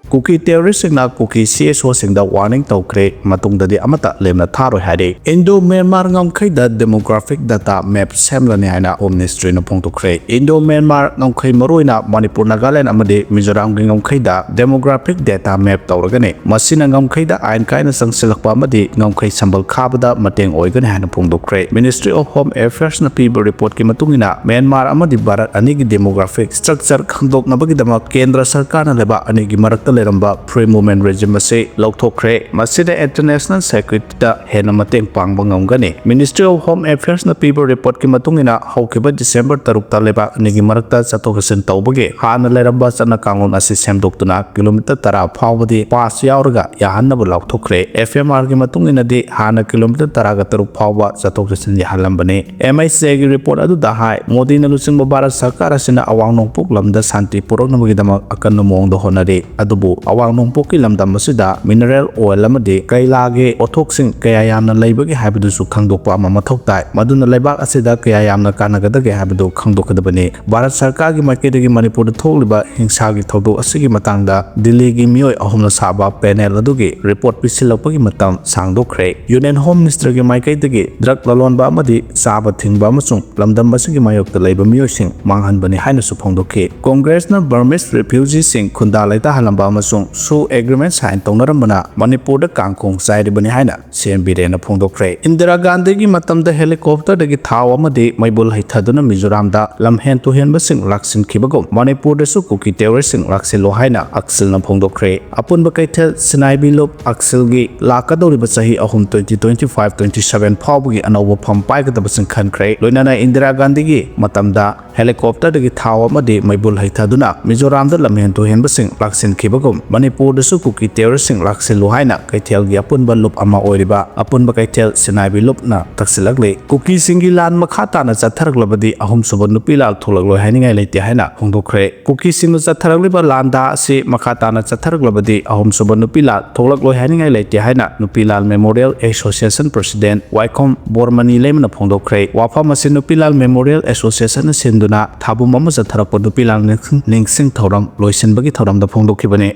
Kuki terrorist-singna Kuki CSO-singda warning tawkre matungdadi amata lemna tharoi haide. Indo-Myanmar ngamkhaida demographic data map semlani haina Home Ministry na phongtokre. Indo-Myanmar ngamkhai maroina Manipur Nagaland amadi Mizoram gi ngamkhaida demographic data map tawragane. Masina ngamkhaida ain kaina sangsilakpa amadi ngamkhai sambal khabada mateng oigane haina phongtokre. Ministry of Home Affairs na piba report ki matungina Myanmar amadi Bharat anigi demographic structure khangdoknabagi dama Kendra Sarkar na leba anigi marakta leramba pre-movement regime ase lauthokre. Masida international security da hena mateng pangba ngamgani. Ministry of Home Affairs na piba report ki matungina haukiba December 3 ta leba anigi marakta chatokasin tawbage hana leramba chana kangon ase semdoktuna kilometer 10 phawbadi pass yauraga yahannabu lauthokre. FMR ki matungina di hana kilometer 10 ga 3 phawba chatokasin yahalambane. MIC gi report adu da hai Modi na lusingba Bharat Sarkar asina awang nongpok lamda santi puraknabagi dama akanna mongda honare. Adubu awang nongpok ki lamdam asida mineral oil amadi kailage othoksing kaya yamna leibagi habidusu khangdokpa ama mathok tai. Maduna leibak asida kaya yamna kanagadage habidu khangdokadabane. Bharat Sarkar gi maiketagi Manipur da thokliba hingsa gi thodok asigi matangda Delhi gi mioi ahumna saba panel adugi report pisilapagi matam sangdokre. Union Home Minister gi maiketagi drug lalonba amadi saba thingba amasung lamdam asigi mayokta leiba miyoising manghanbani haina su phongdoke. Congress na Burmese refugees sing khunda laita halamba amasung su agreement sign tawnaramana Manipur da kangkong sairibani haina CMB na phongdokre. Indira Gandhi gi matamda helicopter dagi thaw amadi Meibun heithaduna Mizoram da lamhen to hen basing laksin khibagom Manipur da su Kuki terrorist sing laksin lo haina Axel na phongdokre. Apun ba kaithel Sinaibi lop Axel gi lakadori ba sahi ahum 2025-27 phawgi anoba pham paigada basing khankre. Loinana Indira Gandhi gi matamda helicopter dagi thaw amadi Meibun heithaduna Mizoram da lamhen to hen basing laksin khibagom Manipur da su Kuki terrorist sing laksin lo haina kaithel gi apun ba lop ama oiriba apun ba kaithel Sinaibi lop na taksilakle. Kuki singi lan makhata na chatharaklabadi ahum suba nupilal tholaklo haningai leite haina phongdokre. Kuki sing chatharakleba landa ase makhata na chatharaklabadi ahum suba nupilal tholaklo haningai leite haina Nupilal Memorial Association President Waikom Bormani lemna phongdokre. Wafam ase Nupilal Memorial Association sinduna thabum ama chatharakpa Nupilal ningsing thoram loisinbagi thoram da phongdokhibane.